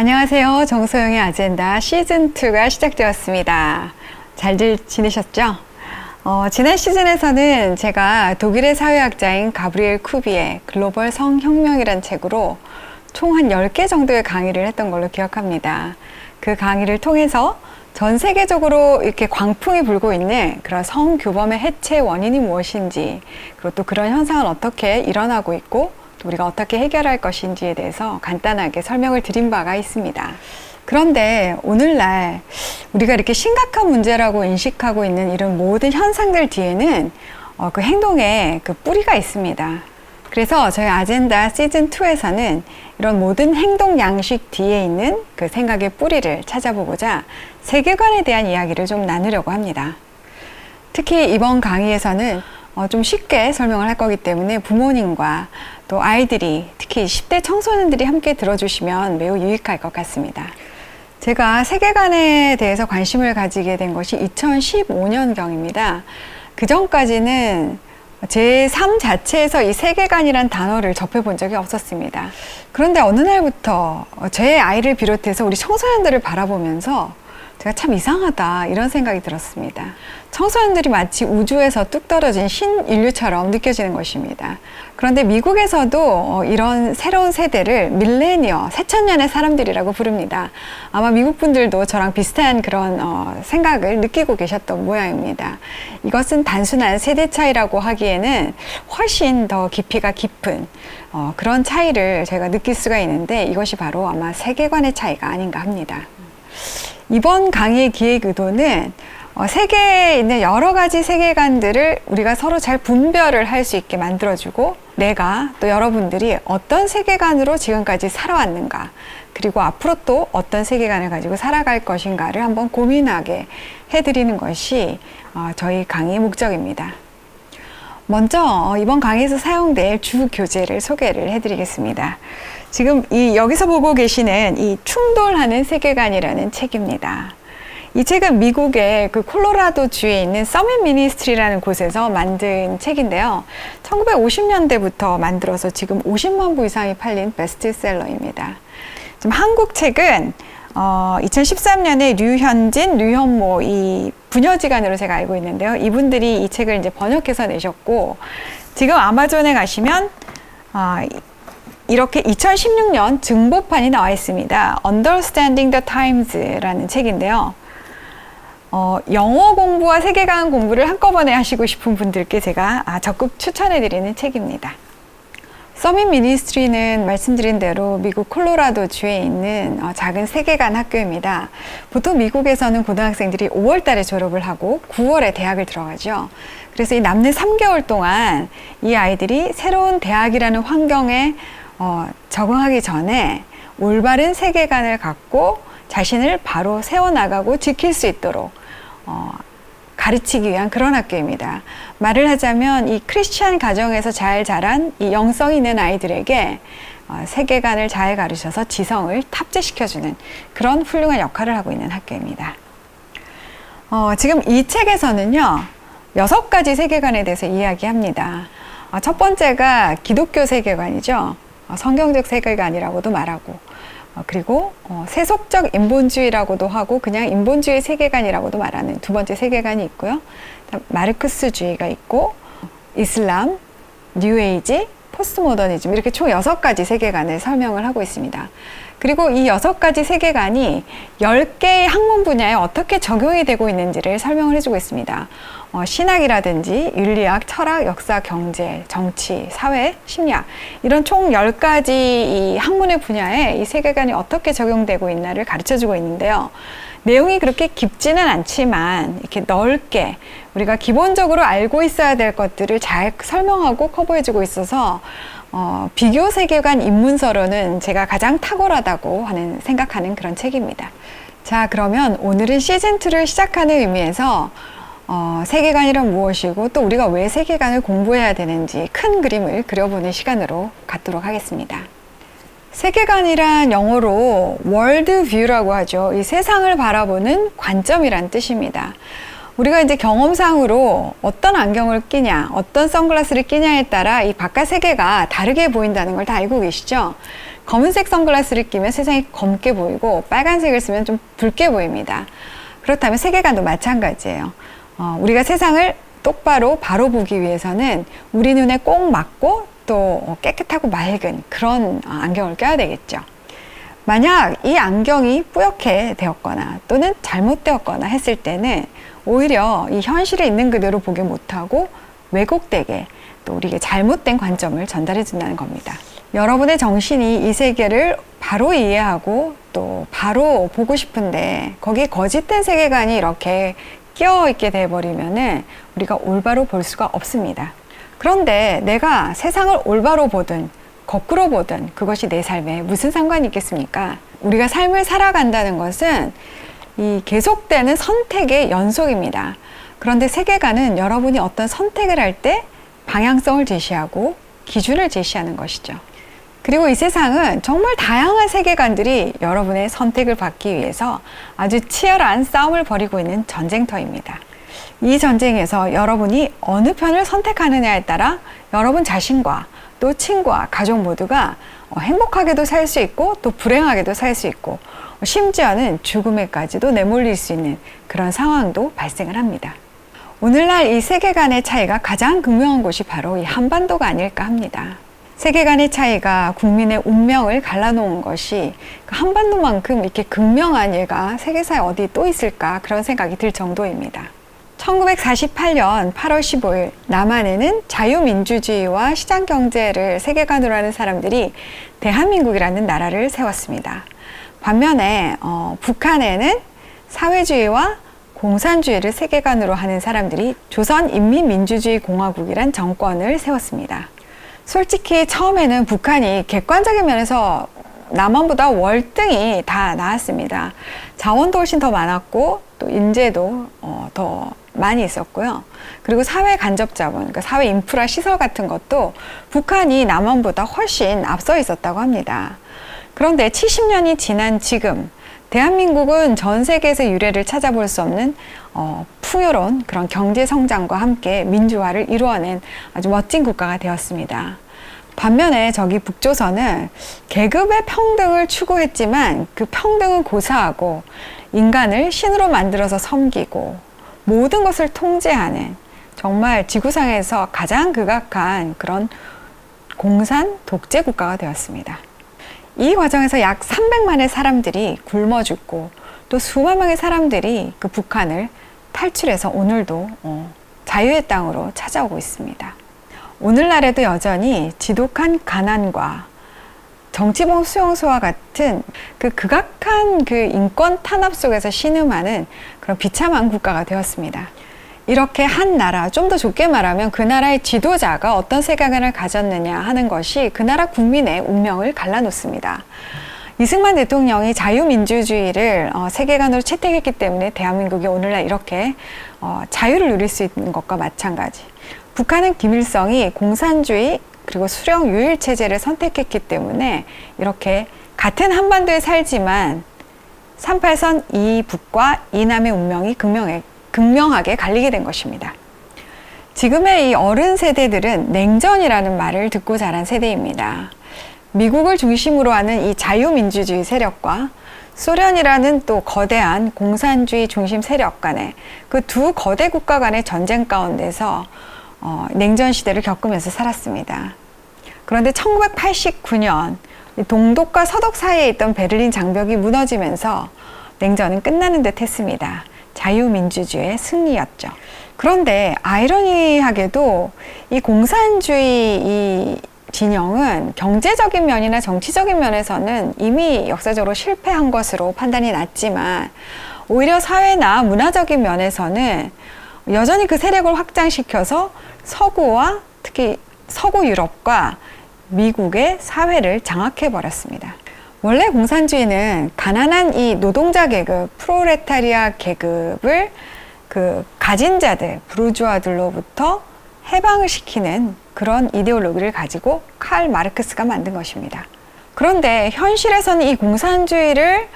안녕하세요. 정소영의 아젠다 시즌2가 시작되었습니다. 잘들 지내셨죠? 지난 시즌에서는 제가 독일의 사회학자인 가브리엘 쿠비의 글로벌 성혁명이란 책으로 총 한 10개 정도의 강의를 했던 걸로 기억합니다. 그 강의를 통해서 전 세계적으로 이렇게 광풍이 불고 있는 그런 성교범의 해체 원인이 무엇인지, 그리고 또 그런 현상은 어떻게 일어나고 있고 또 우리가 어떻게 해결할 것인지에 대해서 간단하게 설명을 드린 바가 있습니다. 그런데 오늘날 우리가 이렇게 심각한 문제라고 인식하고 있는 이런 모든 현상들 뒤에는 그 행동의 그 뿌리가 있습니다. 그래서 저희 아젠다 시즌2에서는 이런 모든 행동 양식 뒤에 있는 그 생각의 뿌리를 찾아보고자 세계관에 대한 이야기를 좀 나누려고 합니다. 특히 이번 강의에서는 좀 쉽게 설명을 할 거기 때문에 부모님과 또 아이들이, 특히 10대 청소년들이 함께 들어주시면 매우 유익할 것 같습니다. 제가 세계관에 대해서 관심을 가지게 된 것이 2015년경입니다. 그 전까지는 제 삶 자체에서 이 세계관이란 단어를 접해본 적이 없었습니다. 그런데 어느 날부터 제 아이를 비롯해서 우리 청소년들을 바라보면서 제가 참 이상하다 이런 생각이 들었습니다. 청소년들이 마치 우주에서 뚝 떨어진 신인류처럼 느껴지는 것입니다. 그런데 미국에서도 이런 새로운 세대를 밀레니어, 새천년의 사람들이라고 부릅니다. 아마 미국 분들도 저랑 비슷한 그런 생각을 느끼고 계셨던 모양입니다. 이것은 단순한 세대 차이라고 하기에는 훨씬 더 깊이가 깊은 그런 차이를 제가 느낄 수가 있는데, 이것이 바로 아마 세계관의 차이가 아닌가 합니다. 이번 강의의 기획 의도는 세계에 있는 여러 가지 세계관들을 우리가 서로 잘 분별을 할 수 있게 만들어주고, 내가 또 여러분들이 어떤 세계관으로 지금까지 살아왔는가, 그리고 앞으로 또 어떤 세계관을 가지고 살아갈 것인가를 한번 고민하게 해드리는 것이 저희 강의의 목적입니다. 먼저 이번 강의에서 사용될 주 교재를 소개를 해드리겠습니다. 지금 여기서 보고 계시는 이 충돌하는 세계관이라는 책입니다. 이 책은 미국의 그 콜로라도 주에 있는 서밋 미니스트리라는 곳에서 만든 책인데요. 1950년대부터 만들어서 지금 50만 부 이상이 팔린 베스트셀러입니다. 지금 한국 책은 2013년에 류현진, 류현모 이 부녀지간으로 제가 알고 있는데요. 이분들이 이 책을 이제 번역해서 내셨고, 지금 아마존에 가시면 이렇게 2016년 증보판이 나와 있습니다. Understanding the Times라는 책인데요. 영어 공부와 세계관 공부를 한꺼번에 하시고 싶은 분들께 제가 적극 추천해드리는 책입니다. 서밋 미니스트리는 말씀드린 대로 미국 콜로라도 주에 있는 작은 세계관 학교입니다. 보통 미국에서는 고등학생들이 5월 달에 졸업을 하고 9월에 대학을 들어가죠. 그래서 이 남는 3개월 동안 이 아이들이 새로운 대학이라는 환경에 적응하기 전에 올바른 세계관을 갖고 자신을 바로 세워나가고 지킬 수 있도록 가르치기 위한 그런 학교입니다. 말을 하자면 이 크리스찬 가정에서 잘 자란 이 영성 있는 아이들에게 세계관을 잘 가르쳐서 지성을 탑재시켜주는 그런 훌륭한 역할을 하고 있는 학교입니다. 지금 이 책에서는요, 6가지 세계관에 대해서 이야기합니다. 첫 번째가 기독교 세계관이죠. 성경적 세계관이라고도 말하고, 그리고 세속적 인본주의라고도 하고 그냥 인본주의 세계관이라고도 말하는 두 번째 세계관이 있고요. 마르크스주의가 있고, 이슬람, 뉴에이지, 포스트모더니즘, 이렇게 총 6가지 세계관을 설명을 하고 있습니다. 그리고 이 6가지 세계관이 10개의 학문 분야에 어떻게 적용이 되고 있는지를 설명을 해주고 있습니다. 신학이라든지 윤리학, 철학, 역사, 경제, 정치, 사회, 심리학, 이런 총 10가지 이 학문의 분야에 이 세계관이 어떻게 적용되고 있나를 가르쳐주고 있는데요. 내용이 그렇게 깊지는 않지만 이렇게 넓게 우리가 기본적으로 알고 있어야 될 것들을 잘 설명하고 커버해주고 있어서 비교 세계관 입문서로는 제가 가장 탁월하다고 생각하는 그런 책입니다. 자, 그러면 오늘은 시즌2를 시작하는 의미에서 세계관이란 무엇이고 또 우리가 왜 세계관을 공부해야 되는지 큰 그림을 그려보는 시간으로 갖도록 하겠습니다. 세계관이란 영어로 월드뷰라고 하죠. 이 세상을 바라보는 관점이란 뜻입니다. 우리가 이제 경험상으로 어떤 안경을 끼냐, 어떤 선글라스를 끼냐에 따라 이 바깥 세계가 다르게 보인다는 걸 다 알고 계시죠? 검은색 선글라스를 끼면 세상이 검게 보이고 빨간색을 쓰면 좀 붉게 보입니다. 그렇다면 세계관도 마찬가지예요. 우리가 세상을 똑바로 바로 보기 위해서는 우리 눈에 꼭 맞고 또 깨끗하고 맑은 그런 안경을 껴야 되겠죠. 만약 이 안경이 뿌옇게 되었거나 또는 잘못되었거나 했을 때는 오히려 이 현실에 있는 그대로 보기 못하고 왜곡되게 또 우리에게 잘못된 관점을 전달해 준다는 겁니다. 여러분의 정신이 이 세계를 바로 이해하고 또 바로 보고 싶은데 거기에 거짓된 세계관이 이렇게 끼어 있게 돼버리면은 우리가 올바로 볼 수가 없습니다. 그런데 내가 세상을 올바로 보든 거꾸로 보든 그것이 내 삶에 무슨 상관이 있겠습니까? 우리가 삶을 살아간다는 것은 이 계속되는 선택의 연속입니다. 그런데 세계관은 여러분이 어떤 선택을 할 때 방향성을 제시하고 기준을 제시하는 것이죠. 그리고 이 세상은 정말 다양한 세계관들이 여러분의 선택을 받기 위해서 아주 치열한 싸움을 벌이고 있는 전쟁터입니다. 이 전쟁에서 여러분이 어느 편을 선택하느냐에 따라 여러분 자신과 또 친구와 가족 모두가 행복하게도 살 수 있고 또 불행하게도 살 수 있고 심지어는 죽음에까지도 내몰릴 수 있는 그런 상황도 발생을 합니다. 오늘날 이 세계관의 차이가 가장 극명한 곳이 바로 이 한반도가 아닐까 합니다. 세계관의 차이가 국민의 운명을 갈라놓은 것이 한반도만큼 이렇게 극명한 예가 세계사에 어디 또 있을까 그런 생각이 들 정도입니다. 1948년 8월 15일 남한에는 자유민주주의와 시장경제를 세계관으로 하는 사람들이 대한민국이라는 나라를 세웠습니다. 반면에 북한에는 사회주의와 공산주의를 세계관으로 하는 사람들이 조선인민민주주의공화국이란 정권을 세웠습니다. 솔직히 처음에는 북한이 객관적인 면에서 남한보다 월등히 다 나았습니다. 자원도 훨씬 더 많았고 또 인재도 더 많이 있었고요. 그리고 사회 간접 자본, 그러니까 사회 인프라 시설 같은 것도 북한이 남한보다 훨씬 앞서 있었다고 합니다. 그런데 70년이 지난 지금 대한민국은 전 세계에서 유례를 찾아볼 수 없는 풍요로운 그런 경제 성장과 함께 민주화를 이루어낸 아주 멋진 국가가 되었습니다. 반면에 저기 북조선은 계급의 평등을 추구했지만 그 평등은 고사하고 인간을 신으로 만들어서 섬기고 모든 것을 통제하는 정말 지구상에서 가장 극악한 그런 공산 독재 국가가 되었습니다. 이 과정에서 약 300만의 사람들이 굶어 죽고 또 수만 명의 사람들이 그 북한을 탈출해서 오늘도 자유의 땅으로 찾아오고 있습니다. 오늘날에도 여전히 지독한 가난과 정치범 수용소와 같은 그 극악한 그 인권 탄압 속에서 신음하는 그런 비참한 국가가 되었습니다. 이렇게 한 나라, 좀 더 좁게 말하면 그 나라의 지도자가 어떤 세계관을 가졌느냐 하는 것이 그 나라 국민의 운명을 갈라놓습니다. 이승만 대통령이 자유민주주의를 세계관으로 채택했기 때문에 대한민국이 오늘날 이렇게 자유를 누릴 수 있는 것과 마찬가지. 북한은 김일성이 공산주의 그리고 수령 유일 체제를 선택했기 때문에 이렇게 같은 한반도에 살지만 38선 이북과 이남의 운명이 극명하게 갈리게 된 것입니다. 지금의 이 어른 세대들은 냉전이라는 말을 듣고 자란 세대입니다. 미국을 중심으로 하는 이 자유민주주의 세력과 소련이라는 또 거대한 공산주의 중심 세력 간의 그 두 거대 국가 간의 전쟁 가운데서 냉전 시대를 겪으면서 살았습니다. 그런데 1989년 동독과 서독 사이에 있던 베를린 장벽이 무너지면서 냉전은 끝나는 듯 했습니다. 자유민주주의의 승리였죠. 그런데 아이러니하게도 이 공산주의 이 진영은 경제적인 면이나 정치적인 면에서는 이미 역사적으로 실패한 것으로 판단이 났지만 오히려 사회나 문화적인 면에서는 여전히 그 세력을 확장시켜서 서구와 특히 서구 유럽과 미국의 사회를 장악해버렸습니다. 원래 공산주의는 가난한 이 노동자 계급, 프롤레타리아 계급을 그 가진 자들, 부르주아들로부터 해방을 시키는 그런 이데올로기를 가지고 칼 마르크스가 만든 것입니다. 그런데 현실에서는 이 공산주의를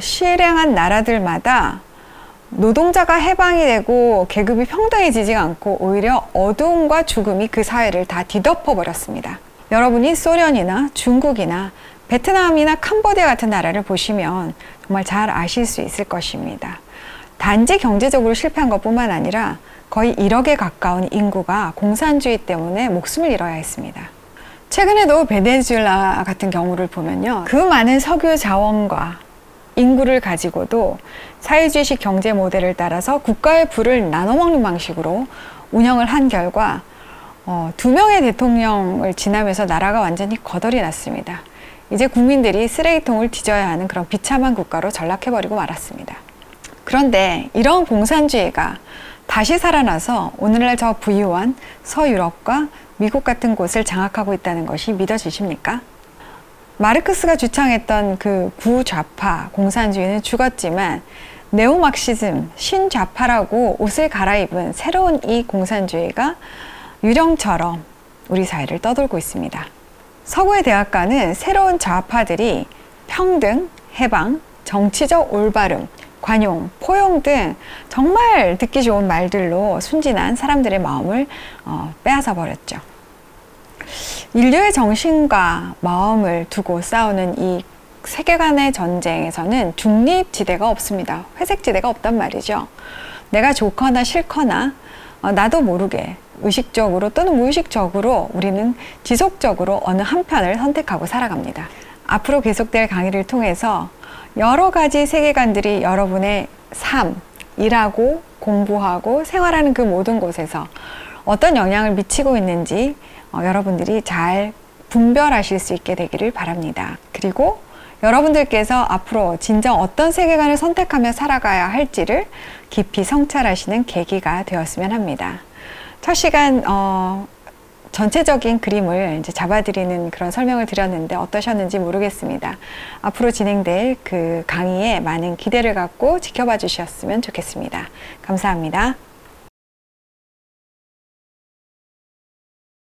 실행한 나라들마다 노동자가 해방이 되고 계급이 평등해지지 않고 오히려 어두움과 죽음이 그 사회를 다 뒤덮어 버렸습니다. 여러분이 소련이나 중국이나 베트남이나 캄보디아 같은 나라를 보시면 정말 잘 아실 수 있을 것입니다. 단지 경제적으로 실패한 것뿐만 아니라 거의 1억에 가까운 인구가 공산주의 때문에 목숨을 잃어야 했습니다. 최근에도 베네수엘라 같은 경우를 보면요, 그 많은 석유 자원과 인구를 가지고도 사회주의식 경제 모델을 따라서 국가의 부를 나눠먹는 방식으로 운영을 한 결과 2명의 대통령을 지나면서 나라가 완전히 거덜이 났습니다. 이제 국민들이 쓰레기통을 뒤져야 하는 그런 비참한 국가로 전락해버리고 말았습니다. 그런데 이런 공산주의가 다시 살아나서 오늘날 저 부유한 서유럽과 미국 같은 곳을 장악하고 있다는 것이 믿어지십니까? 마르크스가 주창했던 그 구좌파 공산주의는 죽었지만 네오막시즘, 신좌파라고 옷을 갈아입은 새로운 이 공산주의가 유령처럼 우리 사회를 떠돌고 있습니다. 서구의 대학가는 새로운 좌파들이 평등, 해방, 정치적 올바름, 관용, 포용 등 정말 듣기 좋은 말들로 순진한 사람들의 마음을 빼앗아 버렸죠. 인류의 정신과 마음을 두고 싸우는 이 세계관의 전쟁에서는 중립지대가 없습니다. 회색지대가 없단 말이죠. 내가 좋거나 싫거나 나도 모르게 의식적으로 또는 무의식적으로 우리는 지속적으로 어느 한편을 선택하고 살아갑니다. 앞으로 계속될 강의를 통해서 여러 가지 세계관들이 여러분의 삶, 일하고 공부하고 생활하는 그 모든 곳에서 어떤 영향을 미치고 있는지 여러분들이 잘 분별하실 수 있게 되기를 바랍니다. 그리고 여러분들께서 앞으로 진정 어떤 세계관을 선택하며 살아가야 할지를 깊이 성찰하시는 계기가 되었으면 합니다. 첫 시간 전체적인 그림을 이제 잡아드리는 그런 설명을 드렸는데 어떠셨는지 모르겠습니다. 앞으로 진행될 그 강의에 많은 기대를 갖고 지켜봐 주셨으면 좋겠습니다. 감사합니다.